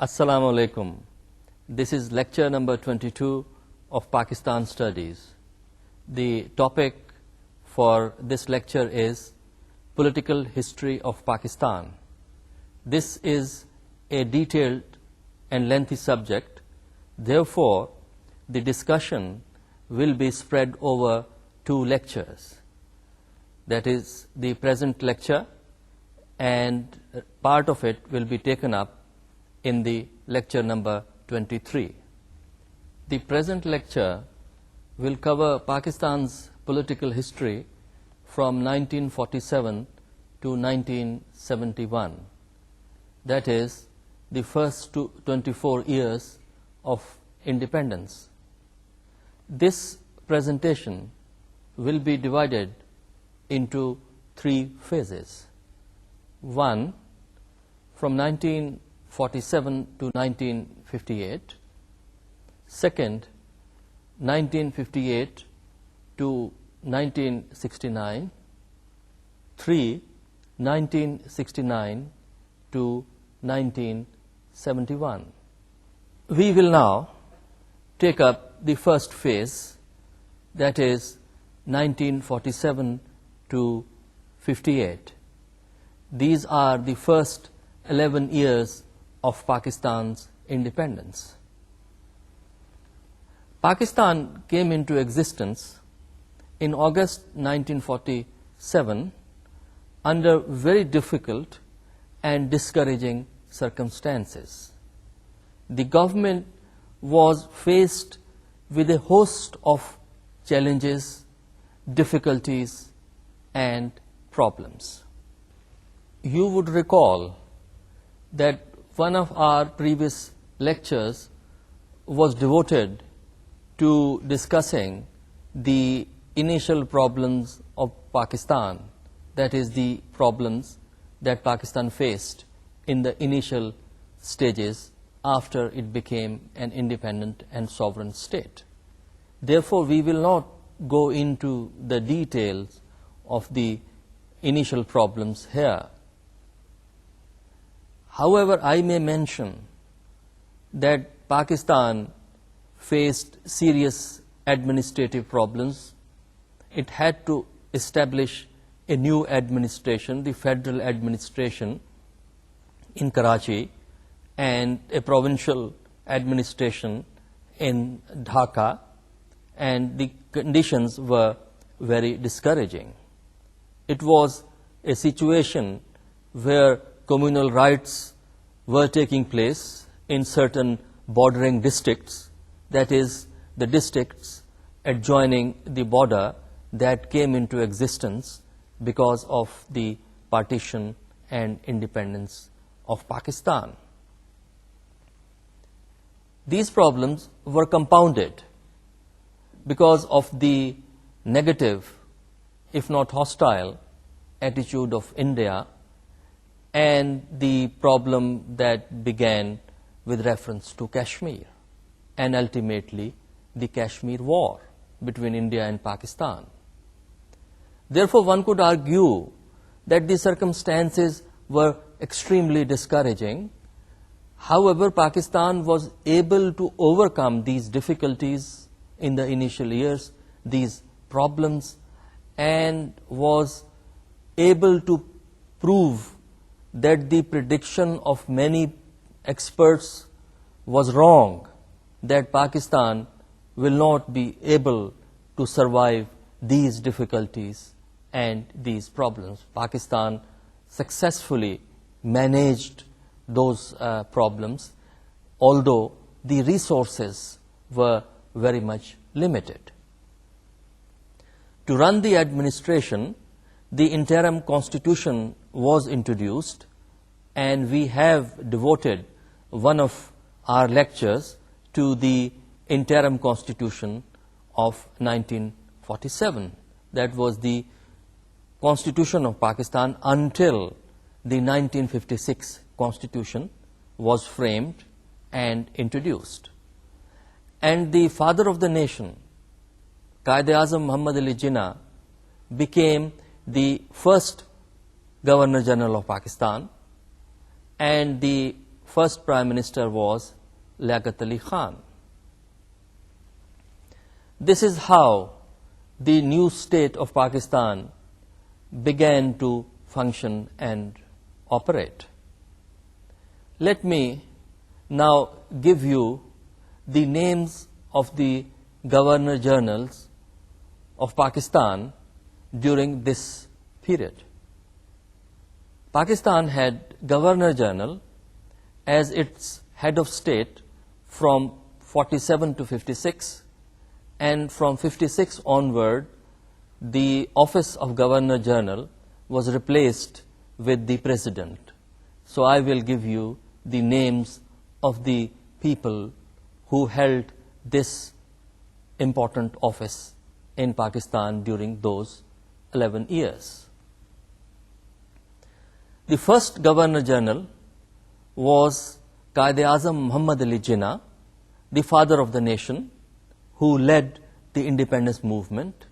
Assalamu alaikum. This is lecture number 22 of Pakistan Studies. The topic for this lecture is Political History of Pakistan. This is a detailed and lengthy subject. Therefore, the discussion will be spread over 2 lectures. That is the present lecture, and part of it will be taken up in the lecture number 23. The present lecture will cover Pakistan's political history from 1947 to 1971. That is the first 24 years of independence. This presentation will be divided into 3 phases. 1, from 1947 to 1958. Second, 1958 to 1969. 3, 1969 to 1971. We will now take up the first phase, that is 1947 to 58. These are the first 11 years of Pakistan's independence. Pakistan came into existence in August 1947 under very difficult and discouraging circumstances. The government was faced with a host of challenges, difficulties, and problems. You would recall that one of our previous lectures was devoted to discussing the initial problems of Pakistan, that is, the problems that Pakistan faced in the initial stages after it became an independent and sovereign state. Therefore, we will not go into the details of the initial problems here. However, I may mention that Pakistan faced serious administrative problems. It had to establish a new administration, the federal administration in Karachi, and a provincial administration in Dhaka, and the conditions were very discouraging. It was a situation where communal rights were taking place in certain bordering districts, that is, the districts adjoining the border that came into existence because of the partition and independence of Pakistan. These problems were compounded because of the negative, if not hostile, attitude of India and the problem that began with reference to Kashmir, and ultimately the Kashmir war between India and Pakistan. Therefore, one could argue that the circumstances were extremely discouraging. However, Pakistan was able to overcome these difficulties in the initial years, these problems, and was able to prove that the prediction of many experts was wrong, that Pakistan will not be able to survive these difficulties and these problems. Pakistan successfully managed those problems, although the resources were very much limited. To run the administration, the Interim Constitution was introduced, and we have devoted one of our lectures to the Interim Constitution of 1947. That was the Constitution of Pakistan until the 1956 Constitution was framed and introduced. And the father of the nation, Quaid-e-Azam Muhammad Ali Jinnah, became the first Governor General of Pakistan and the first Prime Minister was Liaquat Ali Khan. This is how the new state of Pakistan began to function and operate. Let me now give you the names of the Governor Generals of Pakistan during this period. Pakistan had Governor General as its head of state from 47 to 56, and from 56 onward, the office of Governor General was replaced with the President. So I will give you the names of the people who held this important office in Pakistan during those 11 years. The first Governor General was Quaid-e-Azam Muhammad Ali Jinnah, the father of the nation, who led the independence movement,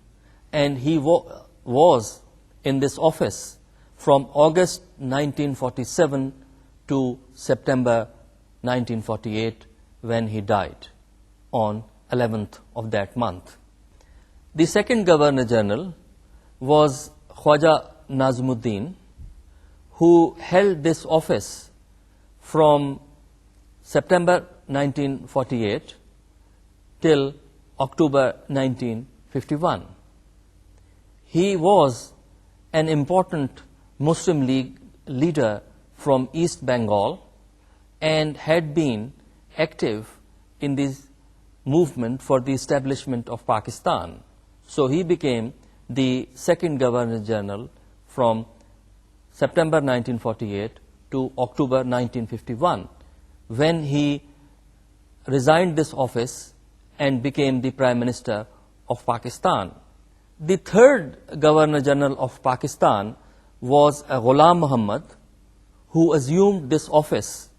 and he was in this office from August 1947 to September 1948, when he died on 11th of that month. The second Governor General was Khwaja Nazmuddin, who held this office from September 1948 till October 1951. He was an important Muslim League leader from East Bengal and had been active in this movement for the establishment of Pakistan. So he became the second Governor General from September 1948 to October 1951, when he resigned this office and became the Prime Minister of Pakistan. The third Governor General of Pakistan was Ghulam Muhammad, who assumed this office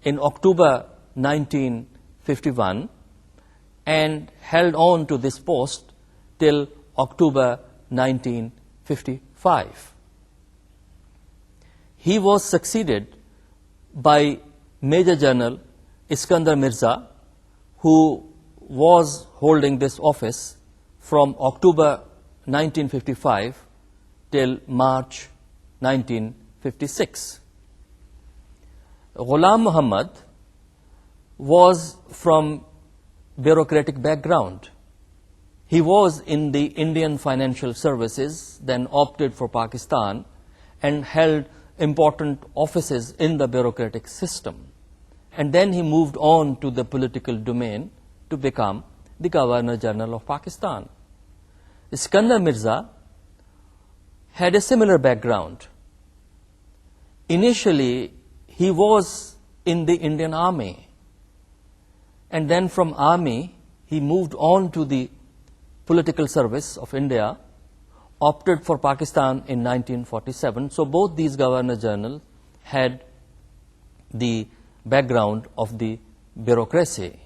in October 1951 and held on to this post till October 1955. He was succeeded by Major General Iskandar Mirza, who was holding this office from October 1955 till March 1956. Ghulam Muhammad was from bureaucratic background. He was in the Indian Financial Services, then opted for Pakistan and held important offices in the bureaucratic system. And then he moved on to the political domain to become the Governor General of Pakistan. Iskandar Mirza had a similar background. Initially, he was in the Indian Army, and then from Army, he moved on to the political service of India, opted for Pakistan in 1947. So both these Governor Generals had the background of the bureaucracy.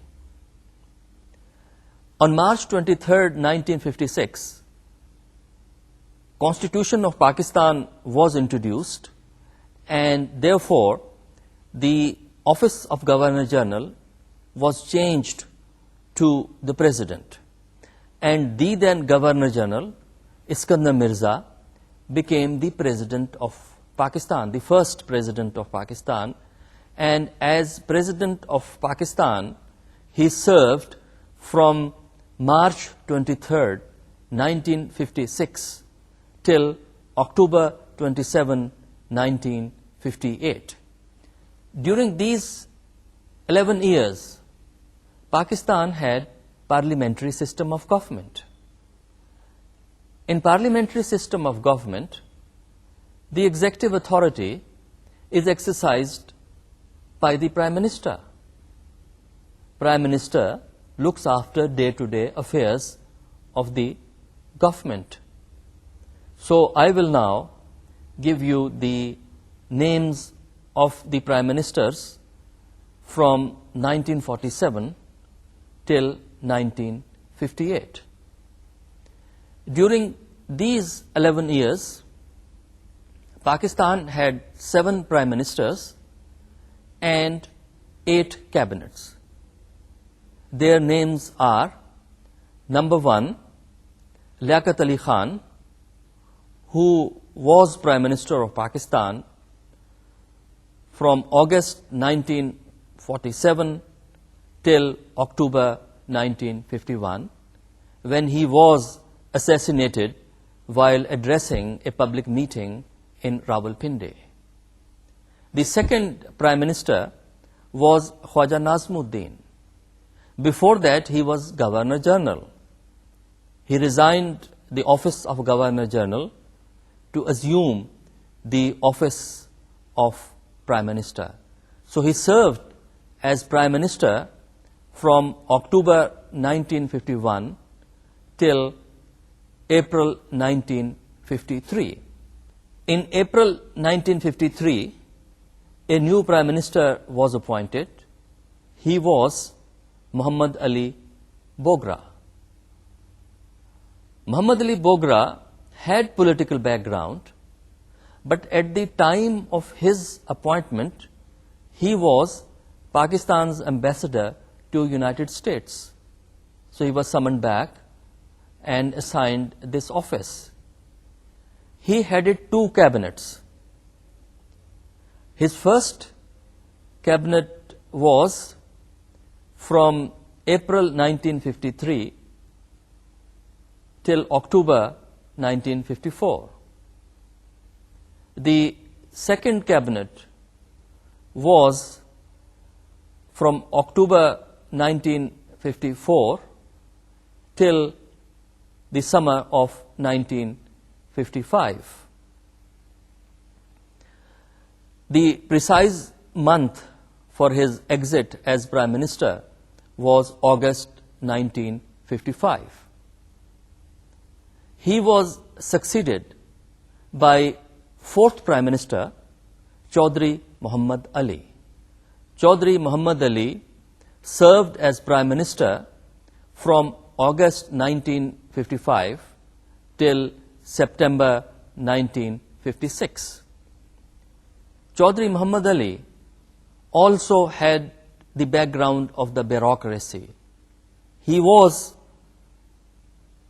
On March 23rd, 1956, Constitution of Pakistan was introduced, and therefore the office of Governor General was changed to the President. And the then Governor General, Iskandar Mirza, became the President of Pakistan, the first President of Pakistan. And as President of Pakistan, he served from March 23rd, 1956 till October 27, 1958. During these 11 years, Pakistan had parliamentary system of government. In parliamentary system of government, the executive authority is exercised by the Prime Minister. Prime Minister looks after day-to-day affairs of the government. So I will now give you the names of the Prime Ministers from 1947 till 1958. During these 11 years, Pakistan had 7 Prime Ministers and 8 cabinets. Their names are: number 1, Liaquat Ali Khan, who was Prime Minister of Pakistan from August 1947 till October 1951, when he was assassinated while addressing a public meeting in Rawalpindi. The second Prime Minister was Khwaja Nazmuddin. Before that, he was Governor General. He resigned the office of Governor General to assume the office of Prime Minister. So he served as Prime Minister from October 1951 till April 1953. In April 1953, a new Prime Minister was appointed. He was Muhammad Ali Bogra. Muhammad Ali Bogra had political background, but at the time of his appointment, he was Pakistan's ambassador to United States. So he was summoned back and assigned this office. He headed 2 cabinets. His first cabinet was from April 1953 till October 1954. The second cabinet was from October 1954 till the summer of 1955. The precise month for his exit as Prime Minister was August 1955. He was succeeded by 4th Prime Minister, Chaudhry Muhammad Ali. Chaudhry Muhammad Ali served as Prime Minister from August 1955 till September 1956. Chaudhry Muhammad Ali also had the background of the bureaucracy. He was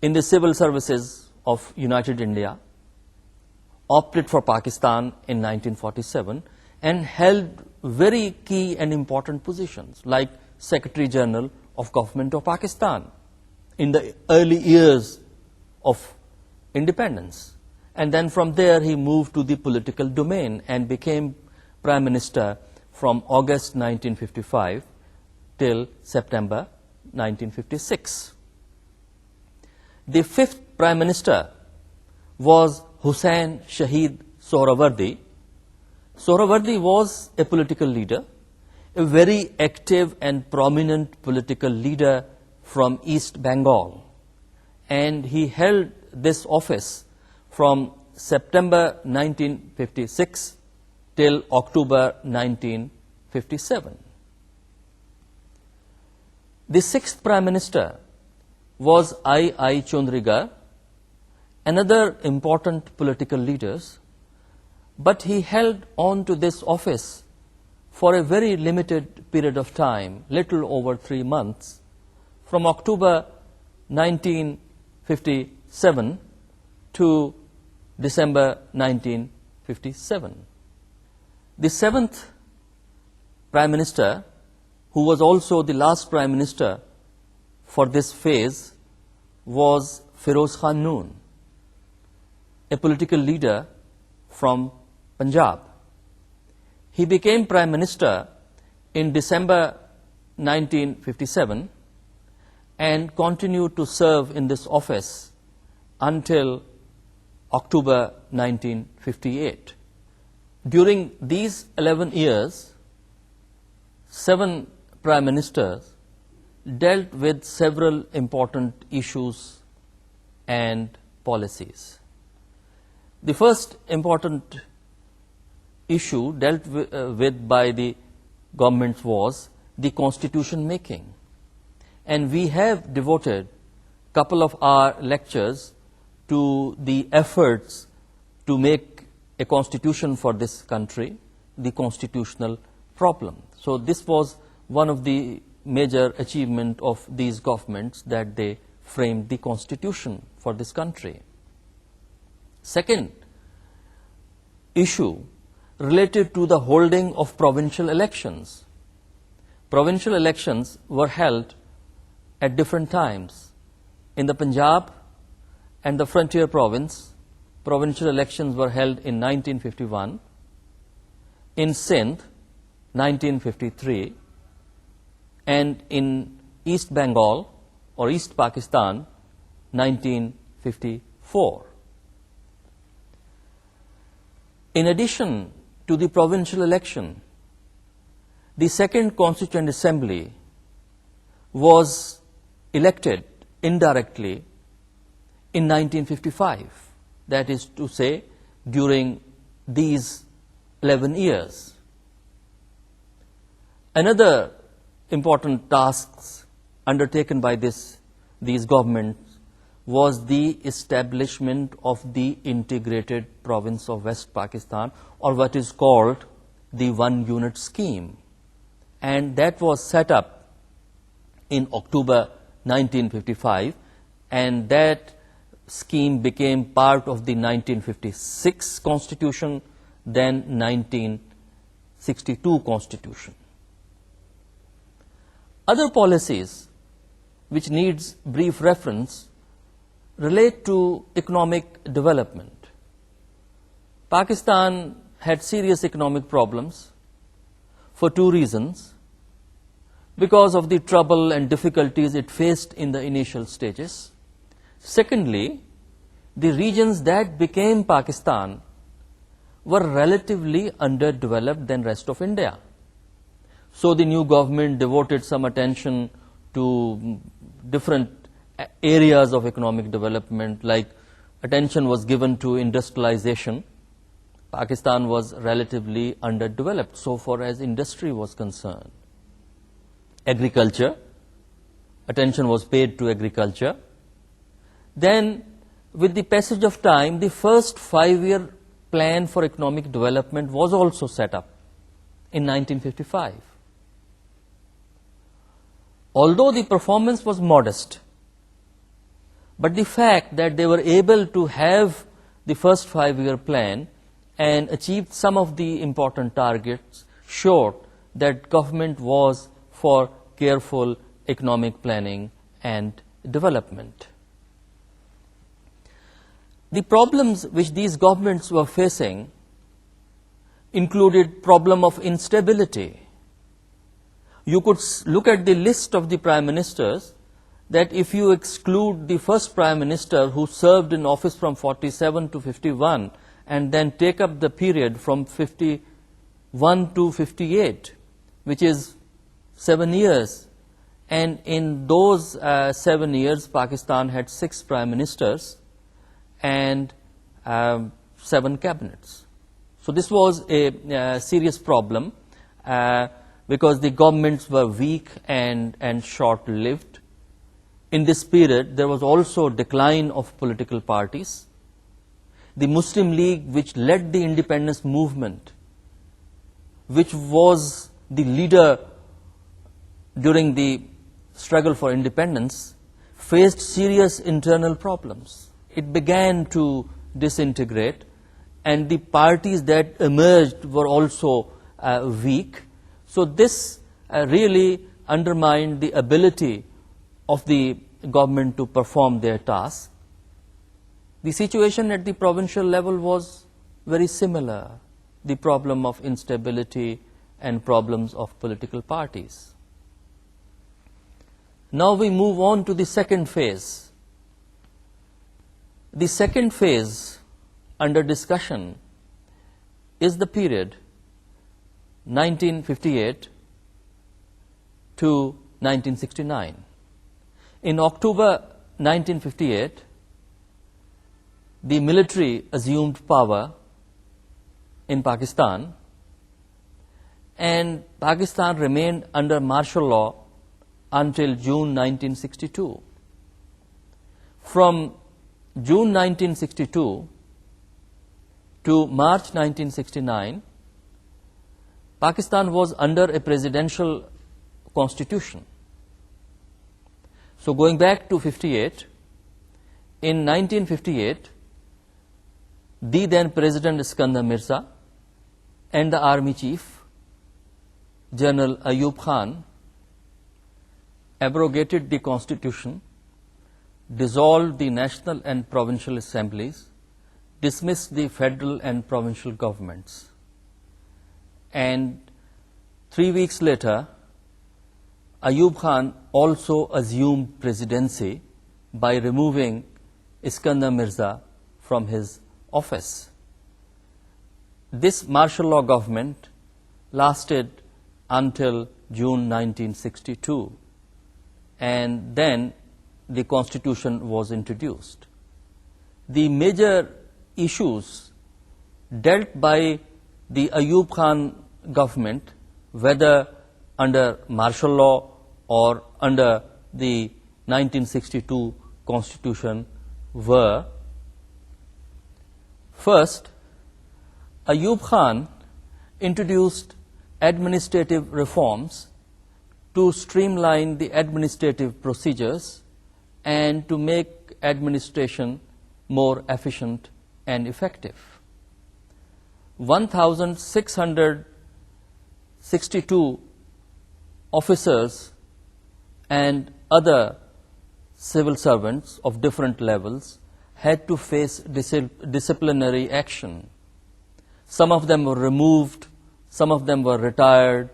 in the civil services of United India, opted for Pakistan in 1947, and held very key and important positions like Secretary General of Government of Pakistan in the early years of independence. And then from there he moved to the political domain and became Prime Minister from August 1955 till September 1956. The 5th Prime Minister was Hussain Shahid Sohrawardi. Sohrawardi was a political leader, a very active and prominent political leader from East Bengal, and he held this office from September 1956 till October 1957. The 6th Prime Minister was I. Chundrigar, another important political leader, but he held on to this office for a very limited period of time, little over 3 months, from October 1957 to December 1957. The 7th Prime Minister, who was also the last Prime Minister for this phase, was Feroz Khan Noon, a political leader from Punjab. He became Prime Minister in December 1957 and continued to serve in this office until October 1958. During these 11 years, 7 Prime Ministers dealt with several important issues and policies. The first important issue dealt with by the government was the constitution making. And we have devoted a couple of our lectures to the efforts to make a constitution for this country, the constitutional problem. So this was one of the major achievement of these governments, that they framed the constitution for this country. Second issue related to the holding of provincial elections. Provincial elections were held at different times. In the Punjab and the frontier province, provincial elections were held in 1951. In Sindh, 1953, and in East Bengal or East Pakistan, 1954. In addition to the provincial election, the Second Constituent Assembly was elected indirectly in 1955. That is to say, during these 11 years. Another important tasks undertaken by these governments was the establishment of the integrated province of West Pakistan, or what is called the one unit scheme. And that was set up in October 1955, and that scheme became part of the 1956 Constitution, then 1962 Constitution. Other policies which needs brief reference relate to economic development. Pakistan had serious economic problems for two reasons: because of the trouble and difficulties it faced in the initial stages. Secondly, the regions that became Pakistan were relatively underdeveloped than rest of India. So the new government devoted some attention to different areas of economic development, like attention was given to industrialization. Pakistan was relatively underdeveloped so far as industry was concerned. Agriculture, attention was paid to agriculture. Then, with the passage of time, the first 5-year plan for economic development was also set up in 1955. Although the performance was modest, but the fact that they were able to have the first 5-year plan and achieved some of the important targets showed that government was for careful economic planning and development. The problems which these governments were facing included problem of instability. You could look at the list of the prime ministers, that if you exclude the first prime minister who served in office from 47 to 51 and then take up the period from 51 to 58, which is 7 years, and in those 7 years Pakistan had 6 prime ministers and 7 cabinets. So this was a serious problem because the governments were weak and short-lived. In this period, there was also decline of political parties. The Muslim League, which led the independence movement, which was the leader during the struggle for independence, faced serious internal problems. It began to disintegrate, and the parties that emerged were also weak. So this really undermined the ability of the government to perform their tasks. The situation at the provincial level was very similar, the problem of instability and problems of political parties. Now we move on to the second phase. The second phase under discussion is the period 1958 to 1969. In October 1958, the military assumed power in Pakistan, and Pakistan remained under martial law until June 1962. From June 1962 to March 1969, Pakistan was under a presidential constitution. So going back to 58, in 1958, the then President Iskandar Mirza and the Army Chief, General Ayub Khan, abrogated the constitution, dissolved the national and provincial assemblies, dismissed the federal and provincial governments. And 3 weeks later, Ayub Khan also assumed presidency by removing Iskandar Mirza from his office. This martial law government lasted until June 1962, and then the constitution was introduced. The major issues dealt by the Ayub Khan government, whether under martial law or under the 1962 constitution, were: first, Ayub Khan introduced administrative reforms to streamline the administrative procedures and to make administration more efficient and effective. 1,662 officers and other civil servants of different levels had to face disciplinary action. Some of them were removed, some of them were retired,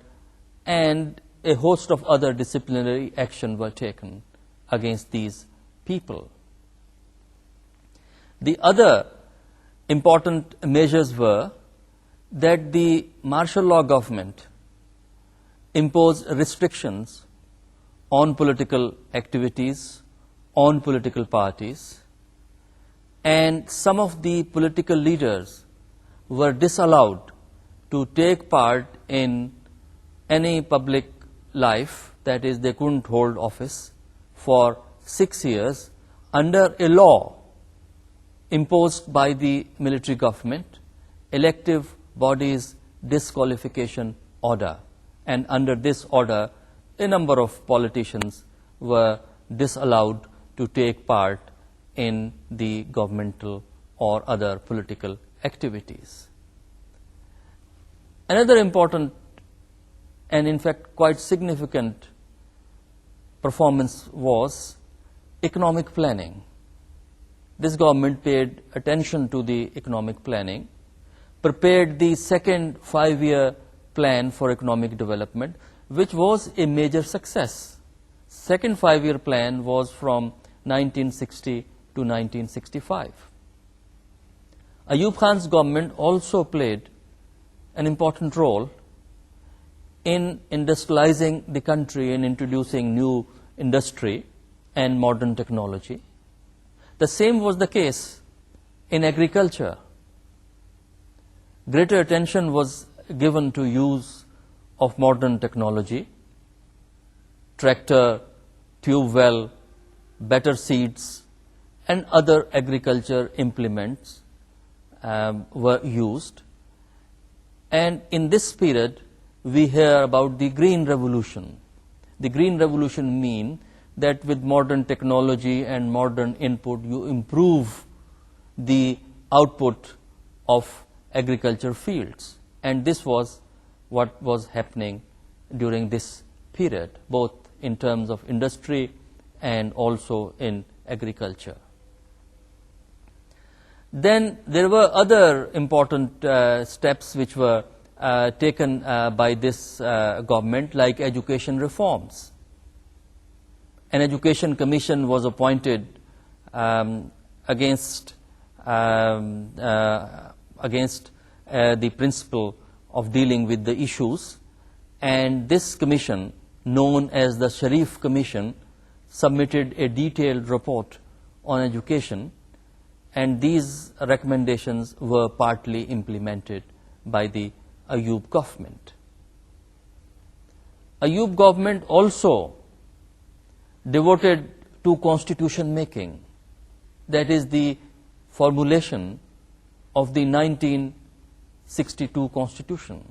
and a host of other disciplinary action were taken against these people. The other important measures were that the martial law government imposed restrictions on political activities, on political parties, and some of the political leaders were disallowed to take part in any public life, that is, they couldn't hold office for 6 years under a law imposed by the military government, Elective Bodies Disqualification Order. And under this order, a number of politicians were disallowed to take part in the governmental or other political activities. Another important and in fact quite significant performance was economic planning. This government paid attention to the economic planning, prepared the second 5-year plan for economic development, which was a major success. Second 5-year plan was from 1960 to 1965. Ayub Khan's government also played an important role in industrializing the country and introducing new industry and modern technology. The same was the case in agriculture. Greater attention was given to use of modern technology, tractor, tube well, better seeds, and other agriculture implements were used. And in this period, we hear about the Green Revolution. The Green Revolution means that with modern technology and modern input, you improve the output of agriculture fields. And this was what was happening during this period, both in terms of industry and also in agriculture. Then there were other important steps which were taken by this government, like education reforms. An education commission was appointed against the principle of dealing with the issues, and this commission, known as the Sharif Commission, submitted a detailed report on education, and these recommendations were partly implemented by the Ayub government. Ayub government also devoted to constitution making, that is the formulation of the 1962 constitution.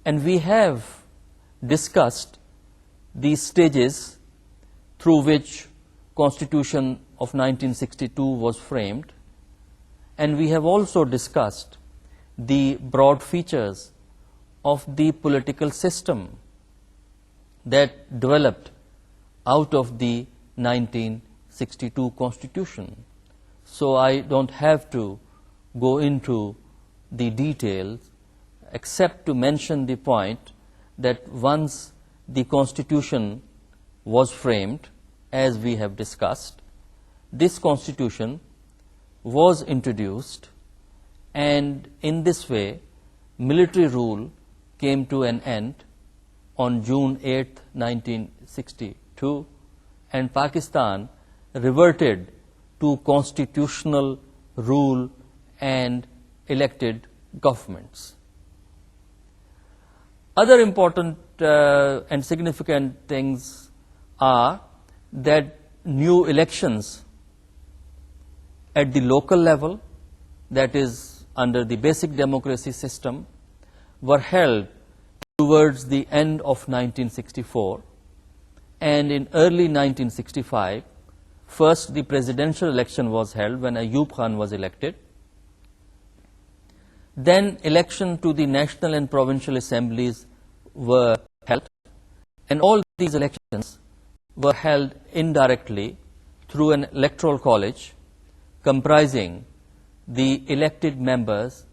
And we have discussed these stages through which Constitution of 1962 was framed, and we have also discussed the broad features of the political system that developed out of the 1962 Constitution. So I don't have to go into the details except to mention the point that once the Constitution was framed, as we have discussed, this Constitution was introduced, and in this way military rule came to an end on June 8, 1962, and Pakistan reverted to constitutional rule and elected governments. Other important and significant things are that new elections at the local level, that is under the basic democracy system, were held towards the end of 1964, and in early 1965, first the presidential election was held when Ayub Khan was elected. Then election to the national and provincial assemblies were held, and all these elections were held indirectly through an electoral college comprising the elected members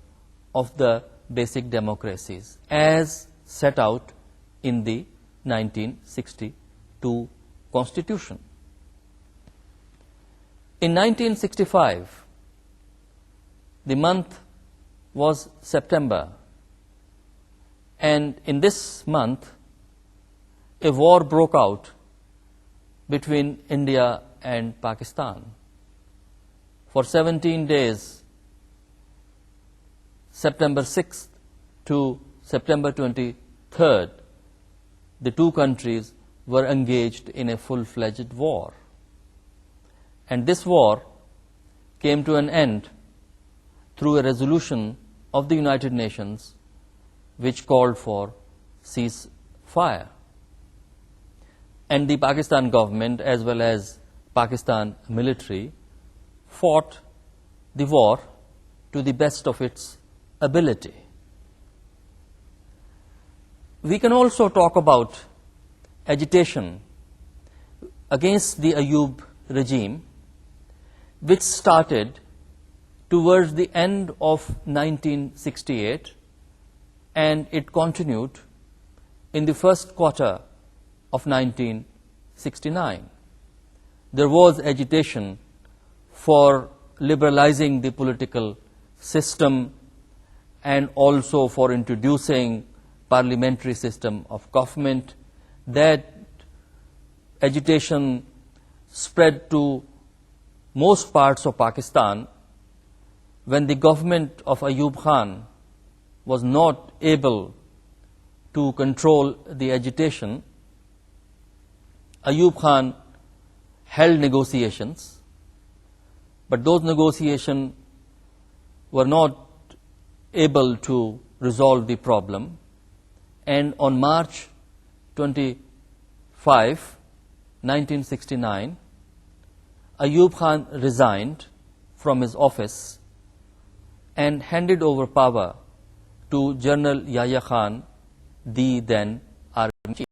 of the basic democracies as set out in the 1962 Constitution. In 1965, the month was September, and in this month a war broke out between India and Pakistan. For 17 days, September 6th to September 23rd, the two countries were engaged in a full-fledged war. And this war came to an end through a resolution of the United Nations which called for ceasefire. And the Pakistan government as well as Pakistan military fought the war to the best of its ability. We can also talk about agitation against the Ayub regime, which started towards the end of 1968, and it continued in the first quarter of 1969. There was agitation for liberalizing the political system and also for introducing parliamentary system of government. That agitation spread to most parts of Pakistan when the government of Ayub Khan was not able to control the agitation. Ayub Khan held negotiations, but those negotiations were not able to resolve the problem. And on March 25, 1969, Ayub Khan resigned from his office and handed over power to General Yahya Khan, the then army chief.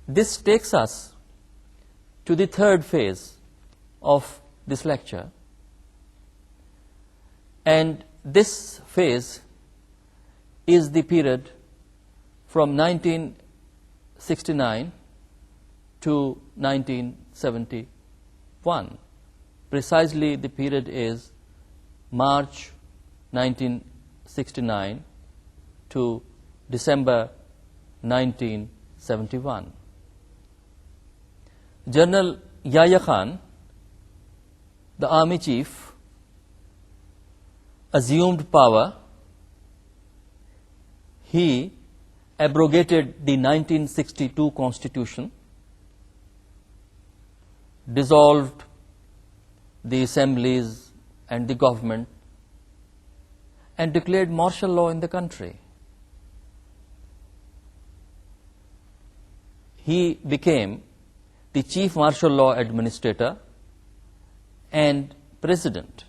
This takes us to the third phase of this lecture, and this phase is the period from 1969 to 1971. Precisely, the period is March 1969 to December 1971. General Yahya Khan, the army chief, assumed power. He abrogated the 1962 Constitution, dissolved the assemblies and the government, and declared martial law in the country. he became the Chief Martial Law Administrator and President.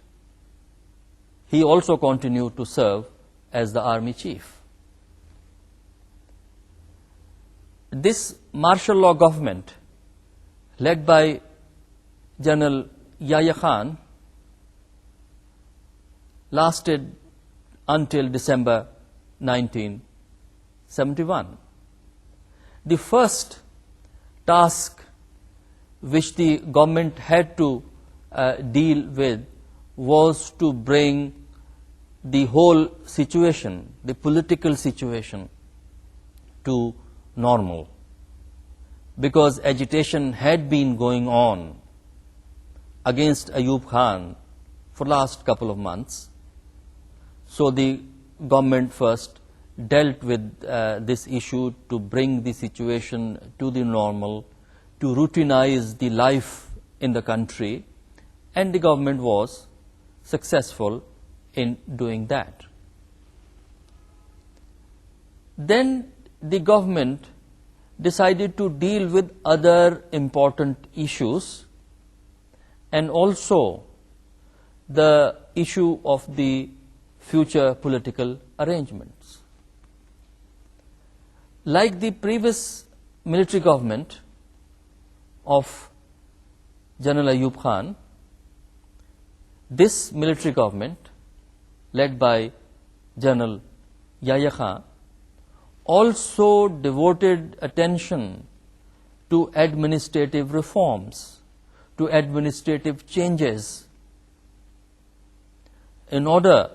He also continued to serve as the Army Chief. This martial law government, led by General Yahya Khan, lasted until December 1971. The first task which the government had to deal with was to bring the whole situation, the political situation, to normal, because agitation had been going on against Ayub Khan for last couple of months. So the government first dealt with this issue to bring the situation to the normal, to routinize the life in the country, and the government was successful in doing that. Then the government decided to deal with other important issues, and also the issue of the future political arrangements. Like the previous military government of General Ayub Khan, this military government, led by General Yahya Khan, also devoted attention to administrative reforms, to administrative changes, in order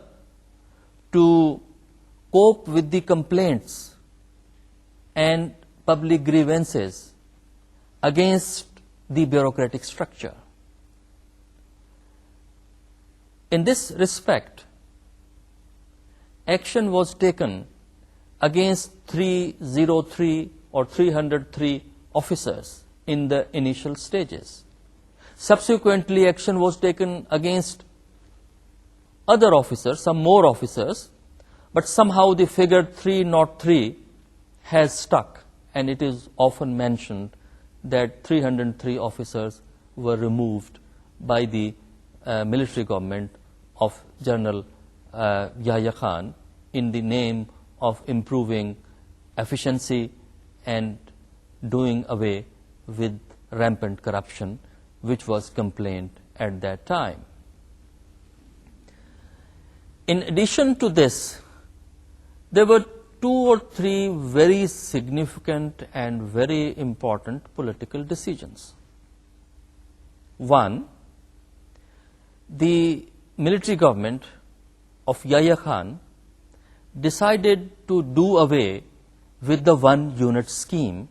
to cope with the complaints and public grievances against the bureaucratic structure. In this respect, action was taken against 303 or 303 officers in the initial stages. Subsequently, action was taken against other officers, some more officers, but somehow the figure 303 has stuck, and it is often mentioned that 303 officers were removed by the military government of General Yahya Khan in the name of improving efficiency and doing away with rampant corruption, which was complained at that time. In addition to this, there were 2 or 3 very significant and very important political decisions. One, the military government of Yahya Khan decided to do away with the one-unit scheme,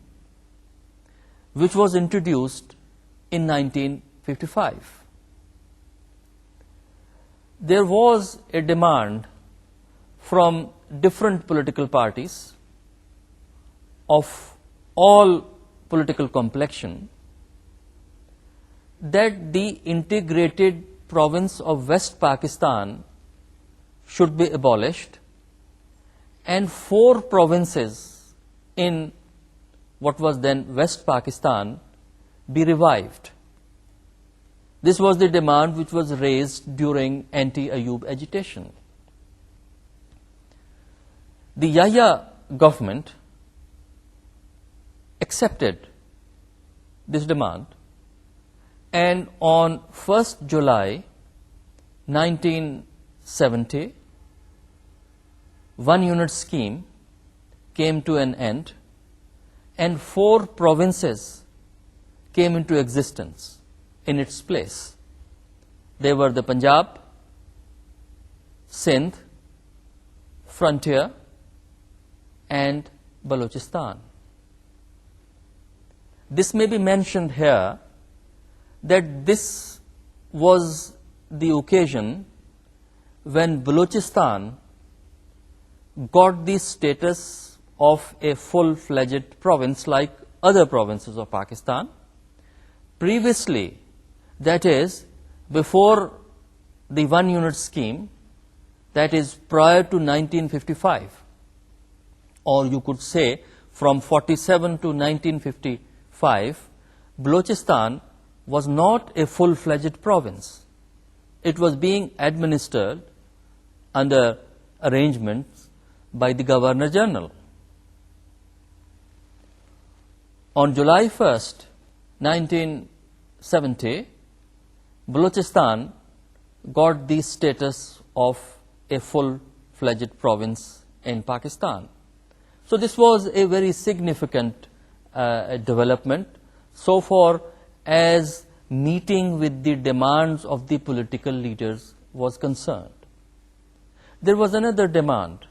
which was introduced in 1955. There was a demand from different political parties of all political complexion that the integrated province of West Pakistan should be abolished and 4 provinces in what was then West Pakistan be revived. This was the demand which was raised during anti-Ayub agitation. The Yahya government accepted this demand, and on 1st July 1970, one-unit scheme came to an end, and 4 provinces came into existence in its place. They were the Punjab, Sindh, Frontier, and Balochistan. This may be mentioned here that this was the occasion when Balochistan got the status of a full-fledged province like other provinces of Pakistan. Previously, that is, before the one-unit scheme, that is prior to 1955, or you could say from 47 to 1955, Balochistan was not a full-fledged province. It was being administered under arrangements by the Governor General. On July 1st, 1970, Balochistan got the status of a full-fledged province in Pakistan. So this was a very significant development so far as meeting with the demands of the political leaders was concerned. There was another demand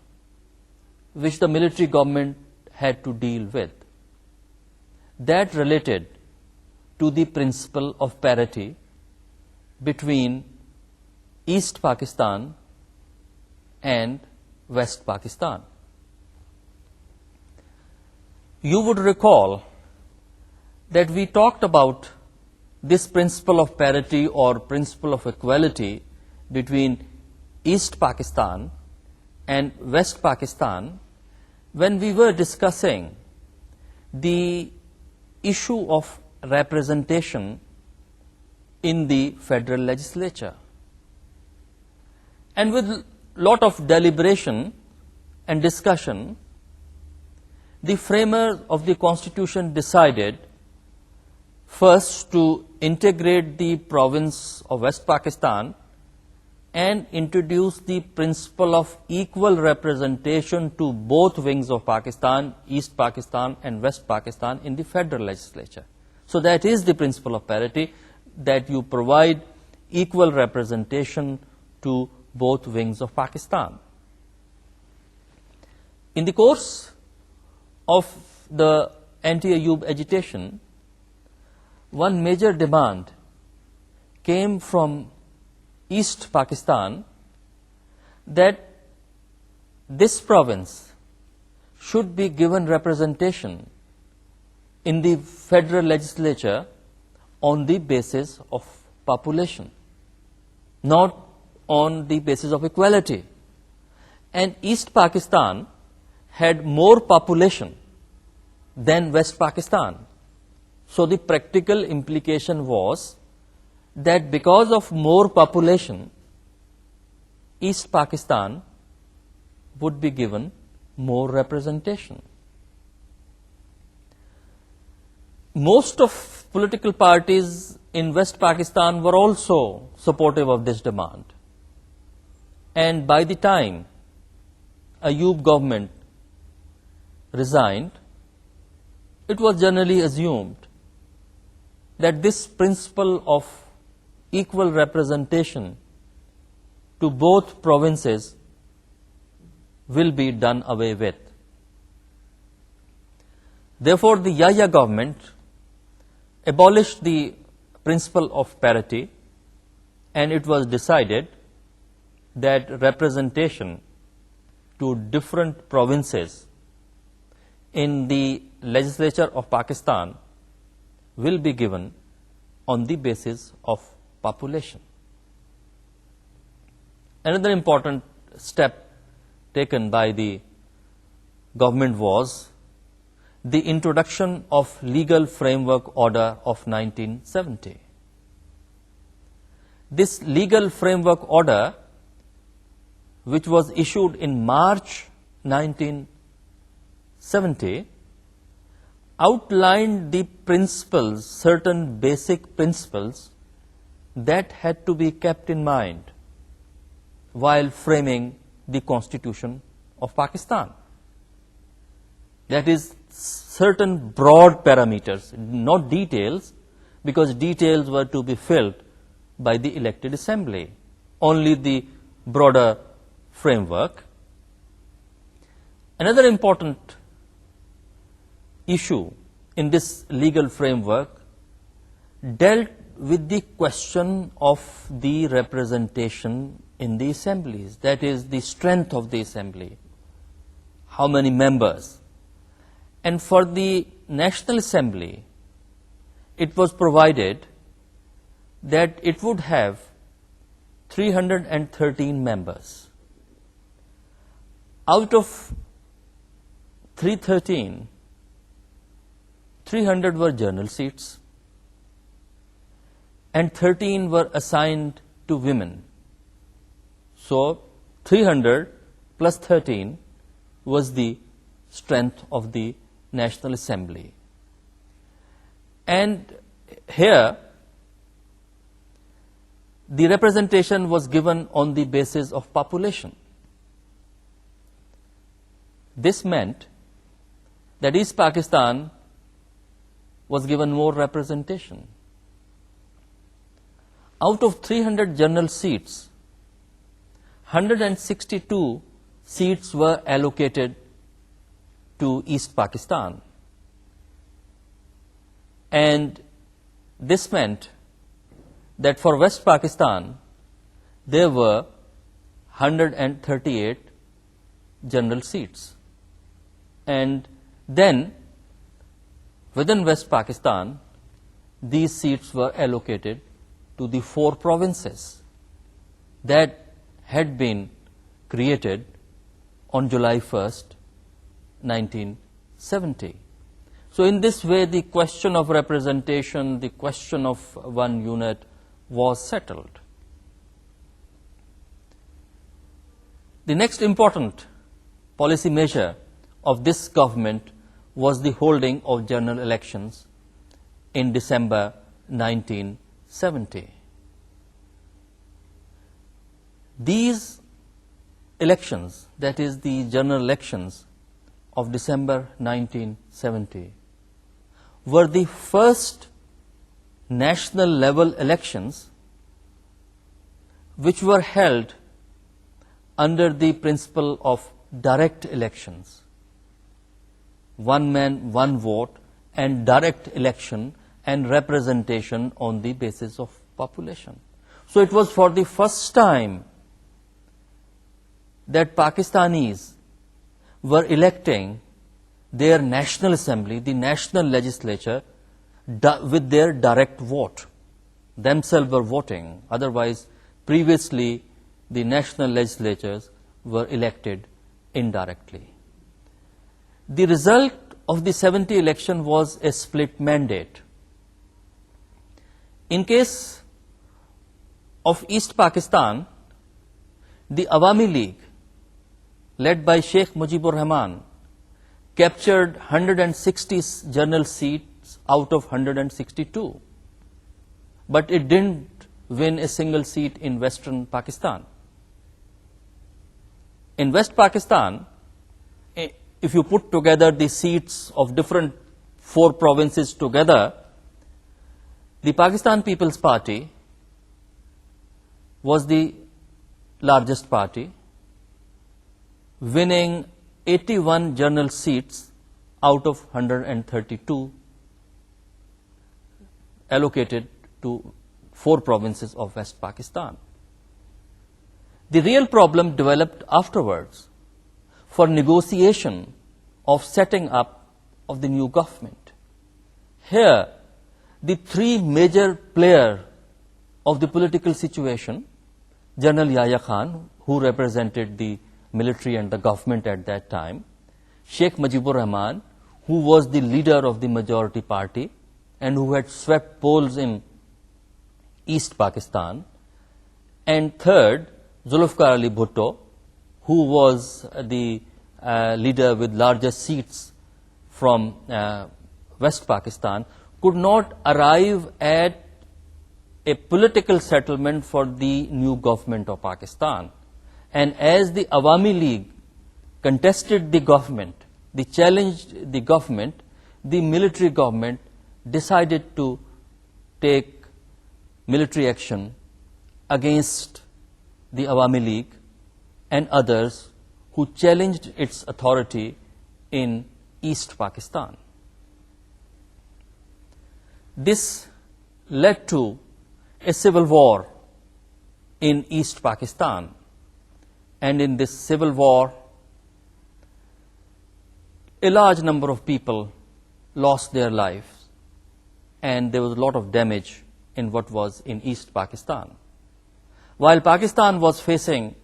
which the military government had to deal with, that related to the principle of parity between East Pakistan and West Pakistan. You would recall that we talked about this principle of parity or principle of equality between East Pakistan and West Pakistan when we were discussing the issue of representation in the federal legislature. And with a lot of deliberation and discussion, the framers of the Constitution decided first to integrate the province of West Pakistan and introduce the principle of equal representation to both wings of Pakistan, East Pakistan and West Pakistan, in the federal legislature. So that is the principle of parity, that you provide equal representation to both wings of Pakistan. In the course of the anti-Ayub agitation, one major demand came from East Pakistan that this province should be given representation in the federal legislature on the basis of population, not on the basis of equality. And East Pakistan had more population than West Pakistan. So the practical implication was that because of more population, East Pakistan would be given more representation. Most of political parties in West Pakistan were also supportive of this demand. And by the time Ayub government resigned, it was generally assumed that this principle of equal representation to both provinces will be done away with. Therefore, the Yahya government abolished the principle of parity, and it was decided that representation to different provinces in the legislature of Pakistan will be given on the basis of population. Another important step taken by the government was the introduction of Legal Framework Order of 1970. This Legal Framework Order, which was issued in March 1970, outlined the principles, certain basic principles that had to be kept in mind while framing the Constitution of Pakistan. That is, certain broad parameters, not details, because details were to be filled by the elected assembly, only the broader framework. Another important issue in this legal framework dealt with the question of the representation in the assemblies, that is, the strength of the assembly, how many members. And for the National Assembly, it was provided that it would have 313 members. Out of 313, 300 were general seats, and 13 were assigned to women. So 300 plus 13 was the strength of the National Assembly. And here, the representation was given on the basis of population. This meant that East Pakistan was given more representation. Out of 300 general seats, 162 seats were allocated to East Pakistan. And this meant that for West Pakistan, there were 138 general seats. And then, within West Pakistan, these seats were allocated to the 4 provinces that had been created on July 1st, 1970. So in this way, the question of representation, the question of one unit was settled. The next important policy measure of this government was the holding of general elections in December 1970. These elections, that is the general elections of December 1970, were the first national level elections which were held under the principle of direct elections. One man, one vote, and direct election and representation on the basis of population. So it was for the first time that Pakistanis were electing their National Assembly, the national legislature, with their direct vote. Themselves were voting. Otherwise, previously, the national legislatures were elected indirectly. The result of the 70 election was a split mandate. In case of East Pakistan, the Awami League, led by Sheikh Mujibur Rahman, captured 160 general seats out of 162. But it didn't win a single seat in Western Pakistan. In West Pakistan, if you put together the seats of different 4 provinces together, the Pakistan People's Party was the largest party, winning 81 general seats out of 132 allocated to 4 provinces of West Pakistan. The real problem developed afterwards for negotiation of setting up of the new government. Here, the 3 major players of the political situation, General Yahya Khan, who represented the military and the government at that time, Sheikh Mujibur Rahman, who was the leader of the majority party and who had swept polls in East Pakistan, and third, Zulfikar Ali Bhutto, who was the leader with largest seats from West Pakistan, could not arrive at a political settlement for the new government of Pakistan. And as the Awami League contested the government, they challenged the government, the military government decided to take military action against the Awami League and others who challenged its authority in East Pakistan. This led to a civil war in East Pakistan. And in this civil war, a large number of people lost their lives, and there was a lot of damage in what was in East Pakistan. While Pakistan was facing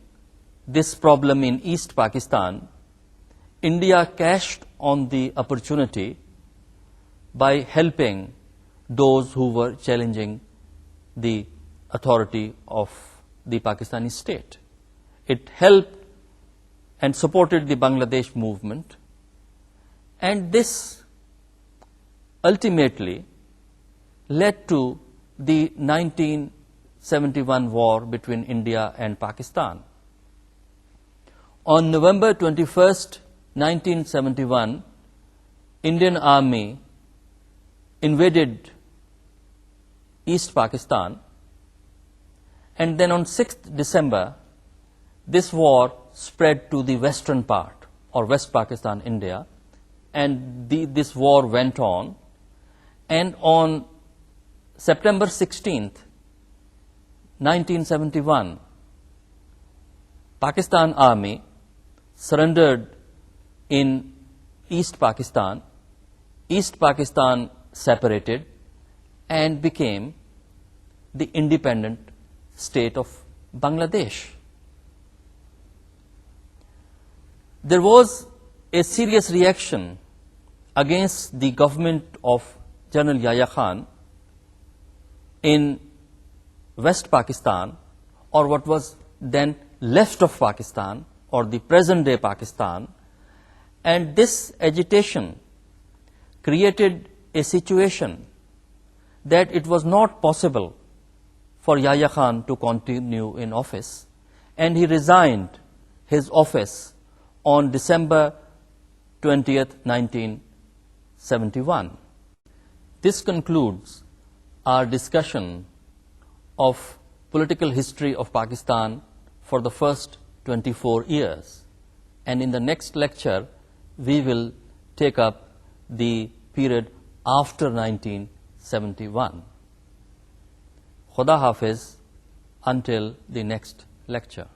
this problem in East Pakistan, India cashed on the opportunity by helping those who were challenging the authority of the Pakistani state. It helped and supported the Bangladesh movement, and this ultimately led to the 1971 war between India and Pakistan. On November 21st, 1971, Indian Army invaded East Pakistan, and then on 6th December, this war spread to the western part, or West Pakistan, India, and this war went on. And on September 16th, 1971, Pakistan Army surrendered in East Pakistan. East Pakistan separated and became the independent state of Bangladesh. There was a serious reaction against the government of General Yahya Khan in West Pakistan, or what was then left of Pakistan, or the present-day Pakistan, and this agitation created a situation that it was not possible for Yahya Khan to continue in office, and he resigned his office on December 20th, 1971. This concludes our discussion of political history of Pakistan for the first 24 years. And in the next lecture, we will take up the period after 1971. Khuda Hafiz, until the next lecture.